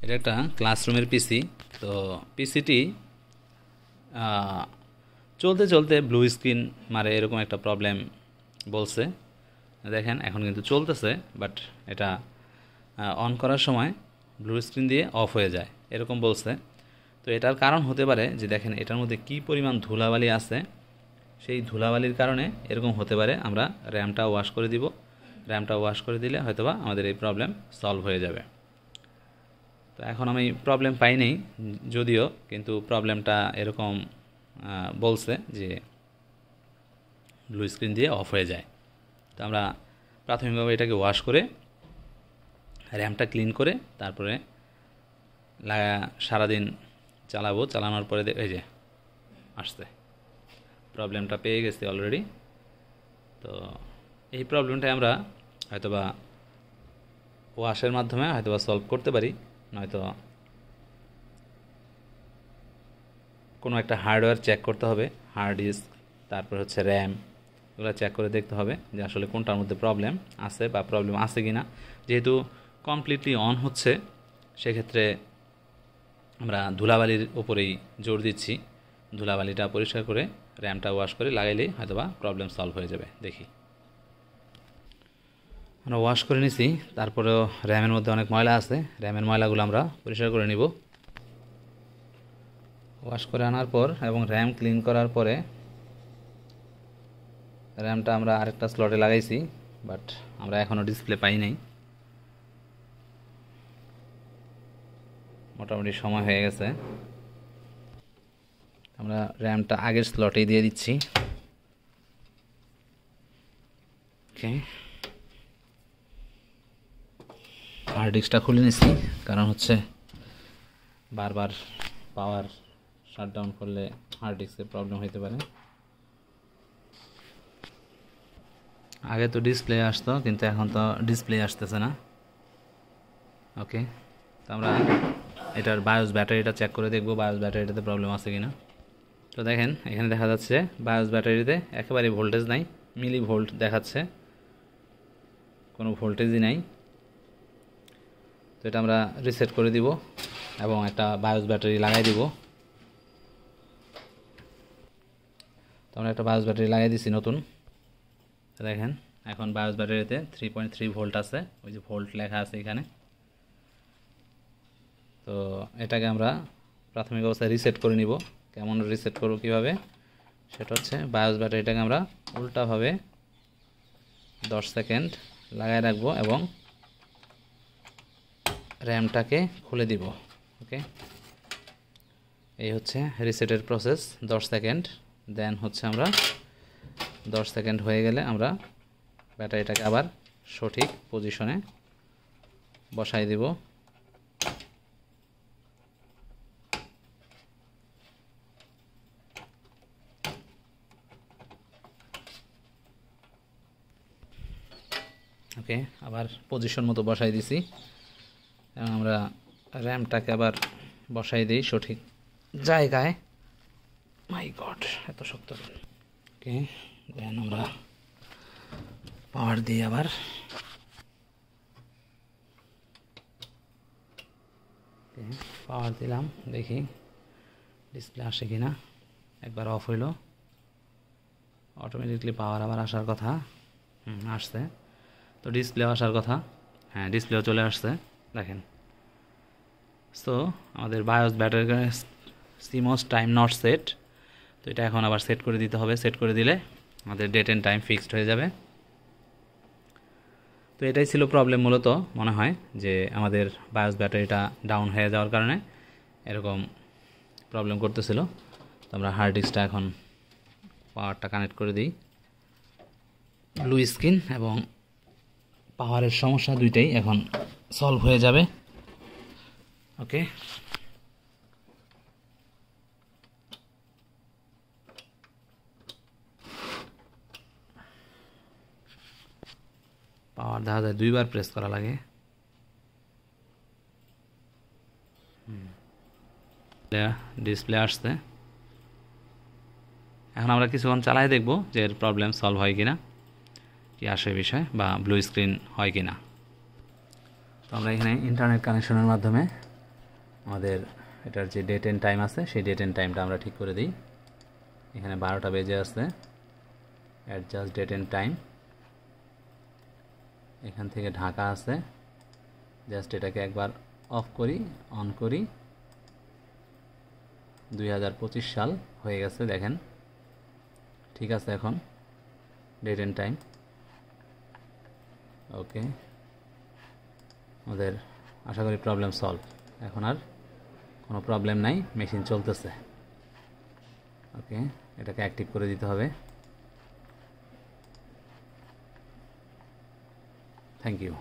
এটা একটা ক্লাসরুমের পিসি। তো পিসিটি চলতে চলতে ব্লু স্ক্রিন মারে, এরকম একটা প্রবলেম বলছে। দেখেন এখন কিন্তু চলতেছে, বাট এটা অন করার সময় ব্লু স্ক্রিন দিয়ে অফ হয়ে যায় এরকম বলছে। তো এটার কারণ হতে পারে যে দেখেন এটার মধ্যে কী পরিমাণ ধুলাবালি আছে, সেই ধুলাবালির কারণে এরকম হতে পারে। আমরা র্যামটা ওয়াশ করে দিব, র্যামটা ওয়াশ করে দিলে হয়তোবা আমাদের এই প্রবলেম সলভ হয়ে যাবে। তো এখন আমি প্রবলেম পাইনি যদিও, কিন্তু প্রবলেমটা এরকম বলছে যে ব্লু স্ক্রিন দিয়ে অফ হয়ে যায়। তো আমরা প্রাথমিকভাবে এটাকে ওয়াশ করে র্যামটা ক্লিন করে তারপরে সারাদিন চালাবো। চালানোর পরে এই যে আসছে, প্রবলেমটা পেয়ে গেছি অলরেডি। তো এই প্রবলেমটা আমরা হয়তোবা ওয়াশের মাধ্যমে হয়তোবা সলভ করতে পারি, নয়তো কোনো একটা হার্ডওয়্যার চেক করতে হবে, হার্ড ডিস্ক, তারপর হচ্ছে র্যাম, এগুলো চেক করে দেখতে হবে যে আসলে কোনটার মধ্যে প্রবলেম আছে বা প্রবলেম আছে কি না। যেহেতু কমপ্লিটলি অন হচ্ছে, সেক্ষেত্রে আমরা ধুলাবালির উপরেই জোর দিচ্ছি। ধুলাবালিটা পরিষ্কার করে র্যামটা ওয়াশ করে লাগাইলেই হয়তোবা প্রবলেম সলভ হয়ে যাবে। দেখি, আমরা ওয়াশ করে নিছি, তারপরেও র্যামের মধ্যে অনেক ময়লা আছে। র্যামের ময়লাগুলো আমরা পরিষ্কার করে নিব। ওয়াশ করে আনার পর এবং র্যাম ক্লিন করার পরে র্যামটা আমরা আরেকটা স্লটে লাগাইছি, বাট আমরা এখনও ডিসপ্লে পাই নাই। মোটামুটি সময় হয়ে গেছে, আমরা র্যামটা আগের স্লটেই দিয়ে দিচ্ছি। ওকে, হার্ড ডিস্কটা খুলে নিছি, কারণ হচ্ছে বারবার পাওয়ার শাটডাউন করলে হার্ড ডিস্কের প্রবলেম হতে পারে। আগে তো ডিসপ্লে আসতো, কিন্তু এখন তো ডিসপ্লে আসতেছে না। ওকে, তো আমরা এটার বায়োস ব্যাটারিটা চেক করে দেখব বায়োস ব্যাটারিটাতে প্রবলেম আছে কিনা। তো দেখেন এখানে দেখা যাচ্ছে বায়োস ব্যাটারিতে একেবারে ভোল্টেজ নাই, মিলি ভোল্ট দেখাচ্ছে, কোনো ভোল্টেজই নাই। তো এটা আমরা রিসেট করে দিব এবং একটা বায়োস ব্যাটারি লাগাই দিব। তো আমরা একটা বায়োস ব্যাটারি লাগাই দিছি নতুন। দেখেন এখন বায়োস ব্যাটারিতে 3.3 ভোল্ট আছে, ওই যে ভোল্ট লেখা আছে এখানে। তো এটাকে আমরা প্রাথমিক অবস্থায় রিসেট করে নিব। কেমন রিসেট করব কীভাবে, সেটা হচ্ছে বায়োস ব্যাটারিটাকে আমরা উল্টাভাবে 10 সেকেন্ড লাগায় রাখবো এবং র্যামটাকে খুলে দিব। ওকে, এই হচ্ছে রিসেটের প্রসেস, 10 সেকেন্ড। দেন হচ্ছে আমরা 10 সেকেন্ড হয়ে গেলে আমরা ব্যাটারিটাকে আবার সঠিক পজিশনে বসাই দিব। ওকে, আবার পজিশন মতো বসাই দিছি এবং আমরা র্যামটাকে আবার বসাই দিই সঠিক জায়গায়। মাই গড, এত শক্ত। ওকে, দেন আমরা পাওয়ার দিই আবার। পাওয়ার দিলাম, দেখি ডিসপ্লে আসে কিনা। একবার অফ হইল, অটোমেটিকলি পাওয়ার আবার আসার কথা। আসছে, তো ডিসপ্লে আসার কথা। হ্যাঁ, ডিসপ্লেও চলে আসছে, দেখেন। সো আমাদের bias battery CMOS time not set, তো এটা এখন আবার সেট করে দিতে হবে। সেট করে দিলে আমাদের ডেট অ্যান্ড টাইম ফিক্সড হয়ে যাবে। তো এটাই ছিল প্রবলেম মূলত, মনে হয় যে আমাদের বায়োস ব্যাটারিটা ডাউন হয়ে যাওয়ার কারণে এরকম প্রবলেম করতেছিল। তো আমরা হার্ড ডিস্কটা এখন পাওয়ারটা কানেক্ট করে দিই। ব্লু স্ক্রিন এবং পাওয়ারের সমস্যা দুইটাই এখন সলভ হয়ে যাবে। ওকে, পাওয়ার দেখা যায় 2বার প্রেস করা লাগে। ডিসপ্লে আসছে, এখন আমরা কিছুক্ষণ চালাই দেখব যে এর প্রবলেম সলভ হয় কিনা, কি আসে বিষয়, বা ব্লু স্ক্রিন হয় কিনা। তো আমরা এখানে ইন্টারনেট কানেকশনের মাধ্যমে আমাদের এটার যে ডেট এন্ড টাইম আছে সেই ডেট এন্ড টাইমটা আমরা ঠিক করে দিই। এখানে 12টা বেজে আছে, অ্যাডজাস্ট ডেট এন্ড টাইম। এখান থেকে ঢাকা আছে, জাস্ট এটাকে একবার অফ করি, অন করি। 2025 সাল হয়ে গেছে, দেখেন ঠিক আছে। এখন ডেট এন্ড টাইম ওকে। আমাদের আশা করি প্রবলেম সলভ। এখন আর কোনো প্রবলেম নাই, মেশিন চলতেছে। ওকে, এটাকে অ্যাক্টিভ করে দিতে হবে। Thank you.